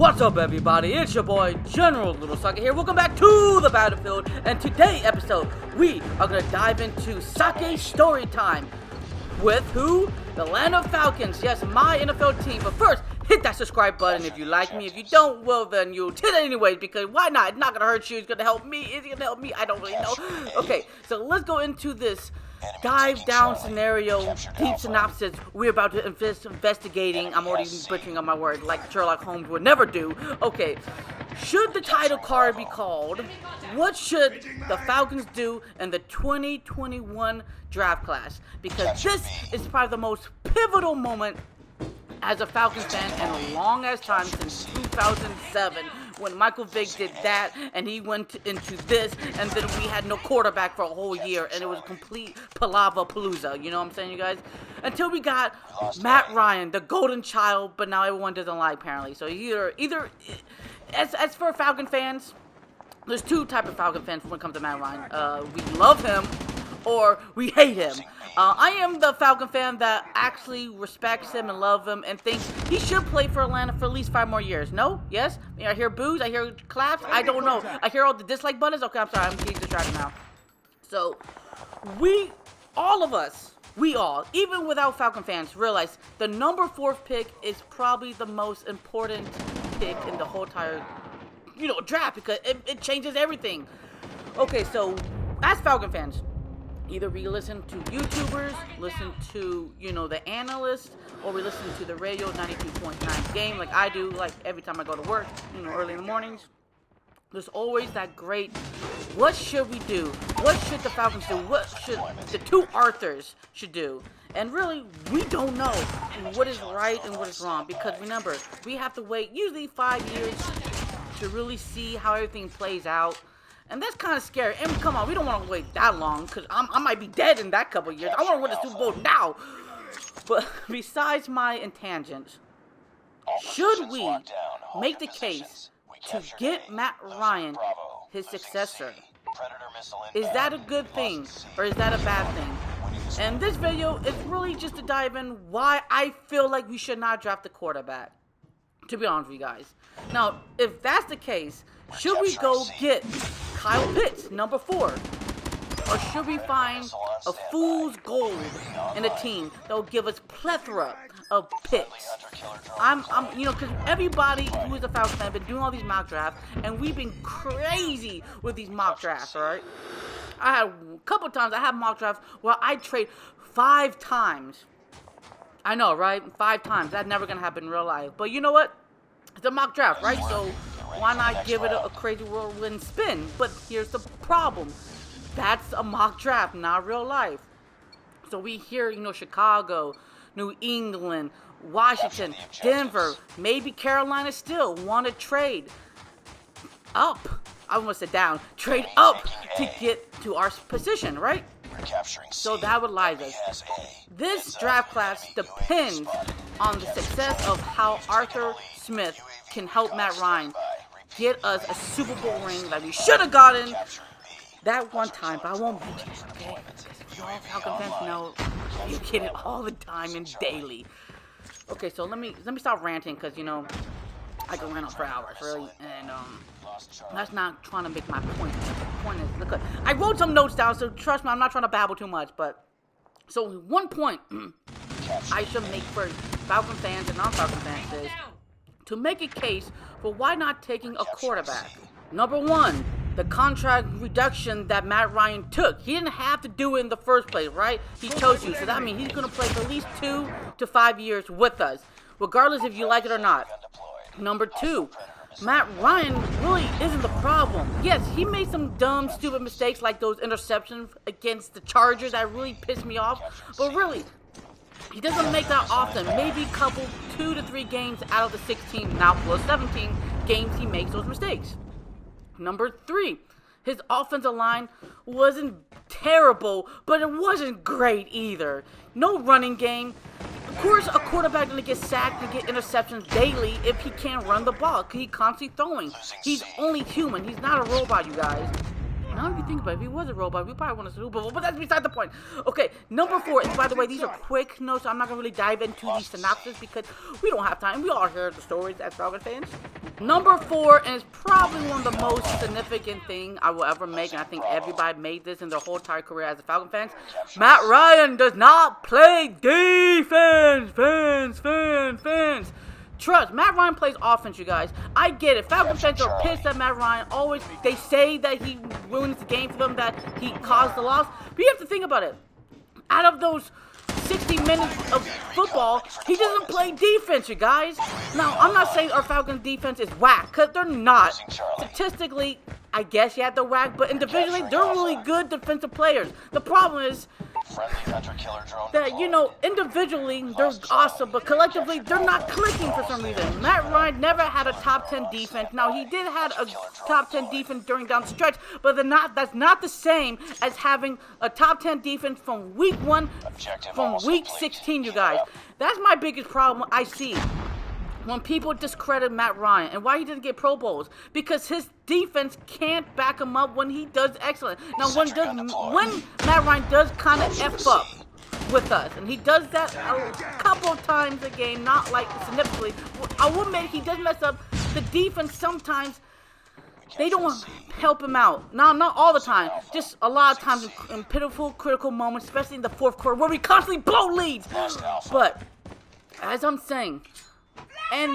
What's up, everybody? It's your boy, General Little Sake here. Welcome back to the battlefield. And today's episode, we are going to dive into Sake story time with who? The Atlanta Falcons. Yes, my NFL team. But first, hit that subscribe button if you like me. If you don't, well, then you'll hit it anyways, because why not? It's not going to hurt you. It's going to help me. Is it going to help me? I don't really know. Okay, so let's go into this dive down scenario, deep synopsis. We're about to investigating. I'm already butchering on my word, like Sherlock Holmes would never do. Okay, should the title card be called, what should the Falcons do in the 2021 draft class? Because this is probably the most pivotal moment as a Falcons fan in a long ass time, since 2007, when Michael Vick did that and he went into this, and then we had no quarterback for a whole year, and it was a complete palava-palooza, you know what I'm saying, you guys? Until we got Matt Ryan, the golden child, but now everyone doesn't like, apparently. So either as for Falcon fans, there's two types of Falcon fans when it comes to Matt Ryan. We love him, or we hate him. I am the Falcon fan that actually respects him and loves him and thinks he should play for Atlanta for at least 5 more years. No? Yes? I hear boos. I hear claps. I don't know. I hear all the dislike buttons. Okay, I'm sorry. I'm getting distracted now. So, all of us, even without Falcon fans, realize the number 4 pick is probably the most important pick in the whole entire, draft, because it changes everything. Okay, so as Falcon fans, either we listen to YouTubers, listen to, the analysts, or we listen to the radio 92.9 game like I do, like every time I go to work, early in the mornings. There's always that great, what should we do? What should the Falcons do? What should the two Arthurs should do? And really, we don't know what is right and what is wrong, because remember, we have to wait usually 5 years to really see how everything plays out. And that's kind of scary. And come on, we don't want to wait that long, because I might be dead in that couple years. I want to win the Super Bowl now. But besides my tangents, should we make the case to get Matt Ryan his successor? Is that a good thing, or is that a bad thing? And this video is really just to dive in why I feel like we should not draft the quarterback, to be honest with you guys. Now, if that's the case, should we go get Kyle Pitts, number 4? Or should we find a fool's gold in a team that will give us plethora of picks? Because everybody who is a Falcons fan has been doing all these mock drafts, and we've been crazy with these mock drafts, alright? I had a couple times, I had mock drafts where I trade 5 times. I know, right? 5 times. That's never going to happen in real life. But you know what? It's a mock draft, right? So why not give it a crazy whirlwind spin? But here's the problem. That's a mock draft, not real life. So we hear, Chicago, New England, Washington, Denver, maybe Carolina still want to trade up. I almost said down. Trade up to get to our position, right? So that would lie us. This draft class depends on the success of how Arthur Smith can help Matt Ryan get us a Super Bowl ring that we should have gotten that one time, but I won't mention it, okay? Because you all Falcon fans know you get it all the time and daily. Okay, so let me stop ranting, because I can rant on for hours, really, and that's not trying to make my point. The point is, look, I wrote some notes down, so trust me, I'm not trying to babble too much, but so one point I should make for Falcon fans and non-Falcon fans is to make a case for why not taking a quarterback. Number 1, the contract reduction that Matt Ryan took. He didn't have to do it in the first place, right? He chose you, so that means he's going to play for at least 2 to 5 years with us, regardless if you like it or not. Number 2, Matt Ryan really isn't the problem. Yes, he made some dumb, stupid mistakes like those interceptions against the Chargers that really pissed me off, but really, he doesn't make that often. Maybe a couple 2 to 3 games out of the 16, now plus 17 games he makes those mistakes. Number 3, his offensive line wasn't terrible, but it wasn't great either. No running game. Of course, a quarterback going to get sacked and get interceptions daily if he can't run the ball, because he's constantly throwing. He's only human. He's not a robot, you guys. Now if you think about it, if he was a robot, we probably won a Super Bowl, but that's beside the point. Okay, number 4, and by the way, these are quick notes, so I'm not going to really dive into these synopses because we don't have time. We all heard the stories as Falcons fans. Number 4, and it's probably one of the most significant thing I will ever make, and I think everybody made this in their whole entire career as a Falcon fans. Matt Ryan does not play defense, fans. Trust, Matt Ryan plays offense, you guys. I get it. Falcon fans are pissed at Matt Ryan. Always, they say that he ruins the game for them, that he caused the loss. But you have to think about it. Out of those 60 minutes of football, he doesn't play defense, you guys. Now, I'm not saying our Falcons defense is whack, because they're not. Statistically, I guess you have to whack, but individually, they're really good defensive players. The problem is that, you know, individually, they're awesome, but collectively, they're not clicking for some reason. Matt Ryan never had a top 10 defense. Now, he did have a top 10 defense during down stretch, but that's not the same as having a top 10 defense from week 1, from week 16, you guys. That's my biggest problem I see when people discredit Matt Ryan and why he didn't get Pro Bowls, because his defense can't back him up when he does excellent. Now, when Matt Ryan does kind of F up with us, and he does that a couple of times a game, not like significantly, I will admit he does mess up. The defense sometimes, they don't help him out. Now, not all the time, just a lot of times in pitiful, critical moments, especially in the fourth quarter, where we constantly blow leads. But, as I'm saying, and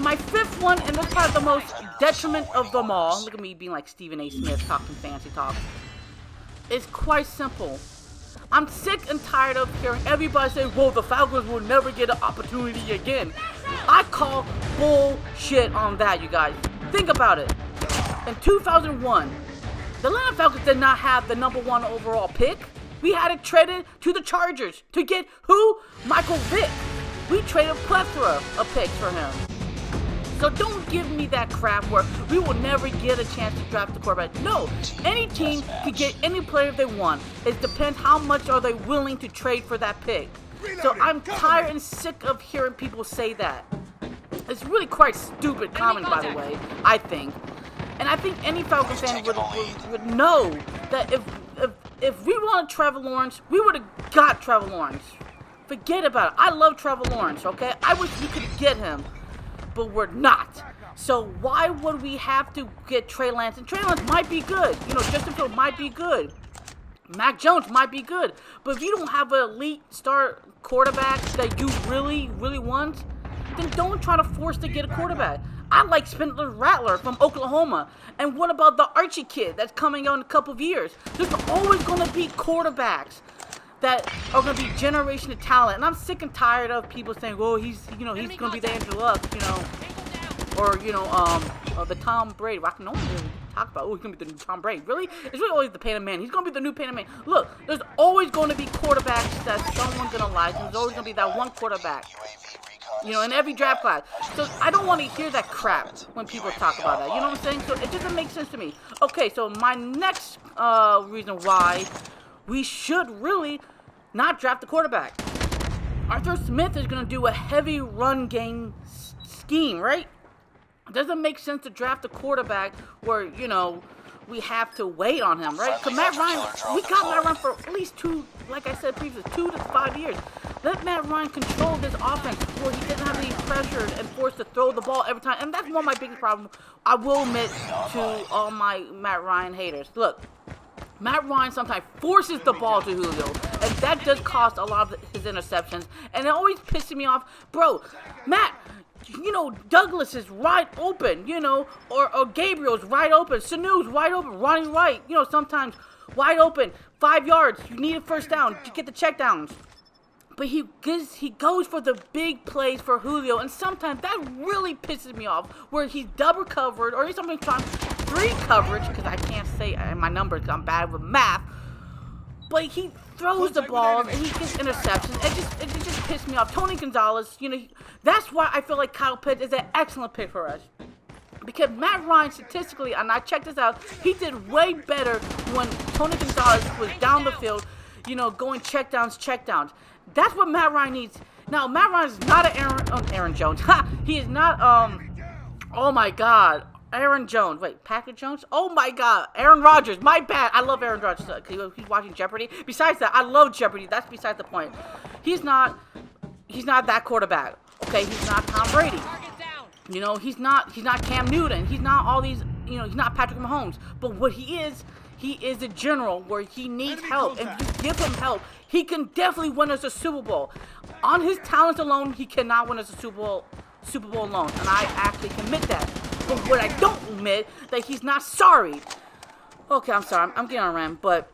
my 5th one, and this is probably the most detriment of them all, look at me being like Stephen A. Smith talking fancy talk, it's quite simple. I'm sick and tired of hearing everybody say, well, the Falcons will never get an opportunity again. I call bullshit on that, you guys. Think about it. In 2001, the Atlanta Falcons did not have the number 1 overall pick. We had it traded to the Chargers to get who? Michael Vick. We traded a plethora of picks for him. So don't give me that crap where we will never get a chance to draft the quarterback. No, any team can get any player they want. It depends how much are they willing to trade for that pick. So I'm tired and sick of hearing people say that. It's really quite stupid comment, by the way, I think. And I think any Falcon fan would know that if we wanted Trevor Lawrence, we would have got Trevor Lawrence. Forget about it. I love Trevor Lawrence, okay? I wish we could get him, but we're not. So why would we have to get Trey Lance? And Trey Lance might be good. You know, Justin Fields might be good. Mac Jones might be good. But if you don't have an elite star quarterback that you really, really want, then don't try to force to get a quarterback. I like Spencer Rattler from Oklahoma. And what about the Archie kid that's coming out in a couple of years? There's always going to be quarterbacks that are going to be generational talent. And I'm sick and tired of people saying, well, he's going to be the Andrew Luck, or, the Tom Brady. I can only really talk about, he's going to be the new Tom Brady. Really? It's really always the Peyton Manning. He's going to be the new Peyton Manning. Look, there's always going to be quarterbacks that someone's going to like. There's always going to be that one quarterback, in every draft class. So I don't want to hear that crap when people talk about that. You know what I'm saying? So it doesn't make sense to me. Okay, so my next reason why we should really not draft the quarterback. Arthur Smith is going to do a heavy run game scheme, right? It doesn't make sense to draft a quarterback where, we have to wait on him, right? Because Matt Ryan, we got Matt Ryan for at least 2, like I said previously, 2 to 5 years. Let Matt Ryan control this offense where he doesn't have to be pressured and forced to throw the ball every time. And that's one of my biggest problems, I will admit, to all my Matt Ryan haters. Look, Matt Ryan sometimes forces the ball to Julio, and that does cost a lot of his interceptions, and it always pisses me off. Bro, Matt, Douglas is wide open, or Gabriel's wide open, Sanu's wide open, Ronnie Wright, sometimes wide open, 5 yards, you need a first down to get the checkdowns. But he goes for the big plays for Julio, and sometimes that really pisses me off, where he's double covered, or he's sometimes trying 3 coverage, because I can't say my numbers, because I'm bad with math, but he throws the ball, and he gets interceptions. It just pissed me off. Tony Gonzalez, that's why I feel like Kyle Pitts is an excellent pick for us. Because Matt Ryan, statistically, and I checked this out, he did way better when Tony Gonzalez was down the field, going checkdowns. That's what Matt Ryan needs. Now, Matt Ryan is not an Aaron Jones. He is not, oh my God, Aaron Jones. Wait, Patrick Jones? Oh my God. Aaron Rodgers. My bad. I love Aaron Rodgers. He's watching Jeopardy. Besides that, I love Jeopardy. That's besides the point. He's not that quarterback. Okay, he's not Tom Brady. You know, he's not Cam Newton. He's not all these, you know, he's not Patrick Mahomes. But what he is a general where he needs help. And if you give him help, he can definitely win us a Super Bowl. On his talents alone, he cannot win us a Super Bowl alone. And I actually admit that. But what I don't admit, that he's not sorry. Okay, I'm sorry. I'm getting on a rant, but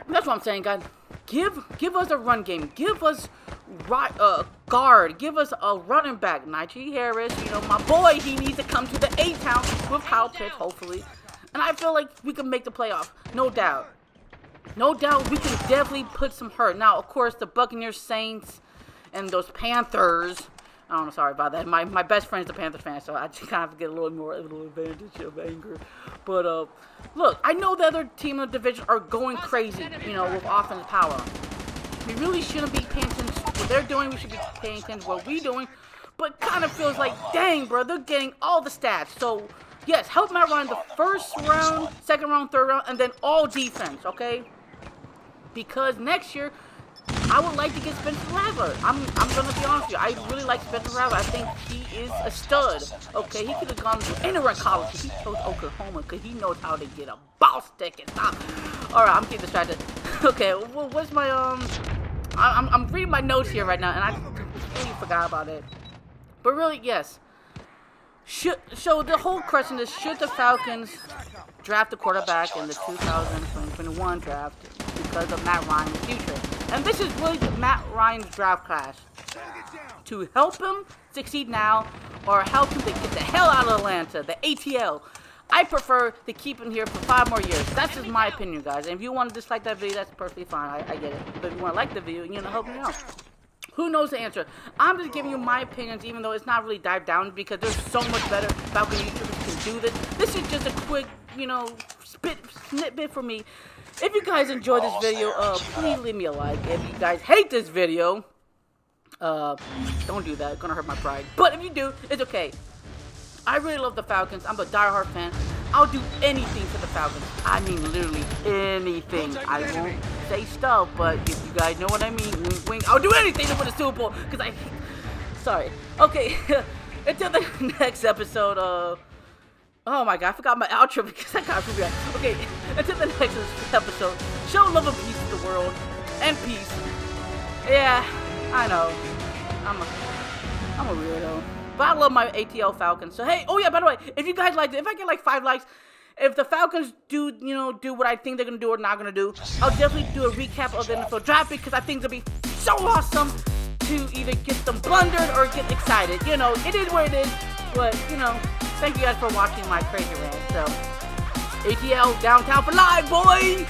that's what I'm saying, guys. Give us a run game. Give us guard. Give us a running back. Najee Harris, you know, my boy, he needs to come to the A-Town with Kyle Pitts, hopefully. And I feel like we can make the playoff. No doubt. No doubt we can definitely put some hurt. Now, of course, the Buccaneers, Saints, and those Panthers. I don't know, sorry about that. My best friend's a Panthers fan, so I just kind of get a little advantage of anger. But, look, I know the other team in the division are going crazy, you know, with offensive power. We really shouldn't be paying attention to what they're doing. We should be paying attention to what we're doing. But kind of feels like, dang, bro, they're getting all the stats. So, yes, help Matt Ryan the first round, second round, third round, and then all defense, okay? Because next year, I would like to get Spencer Rattler. I'm going to be honest with you. I really like Spencer Rattler. I think he is a stud. Okay, he could have gone to anywhere in college. He chose Oklahoma because he knows how to get a ball stick and stop. All right, I'm getting distracted. Okay, well, what's my, I'm reading my notes here right now, and I completely forgot about it. But really, yes. So the whole question is, should the Falcons draft a quarterback in the 2021 draft because of Matt Ryan's future? And this is really Matt Ryan's draft class. To help him succeed now, or help him to get the hell out of Atlanta, the ATL. I prefer to keep him here for 5 more years. That's just my opinion, guys. And if you want to dislike that video, that's perfectly fine. I get it. But if you want to like the video, you know, help me out. Who knows the answer? I'm just giving you my opinions, even though it's not really dived down, because there's so much better Falcon YouTubers can do this. This is just a quick, you know, snippet for me. If you guys enjoyed this video, please leave me a like. If you guys hate this video, don't do that. It's gonna hurt my pride. But if you do, it's okay. I really love the Falcons. I'm a diehard fan. I'll do anything for the Falcons. I mean, literally anything. I won't say stuff, but if you guys know what I mean, wink, wink. I'll do anything to win a Super Bowl, because sorry. Okay, until the next episode, oh my God, I forgot my outro because I got really bad. Okay, until the next episode, show love and peace to the world, and peace. Yeah, I know, I'm a weirdo. But I love my ATL Falcons. So hey, oh yeah, by the way, if you guys liked it, if I get like 5 likes, if the Falcons do what I think they're gonna do or not gonna do, I'll definitely do a recap of the NFL draft because I think it'll be so awesome to either get them blundered or get excited. You know, it is what it is. But you know, thank you guys for watching my crazy rant. So ATL downtown for live, boy.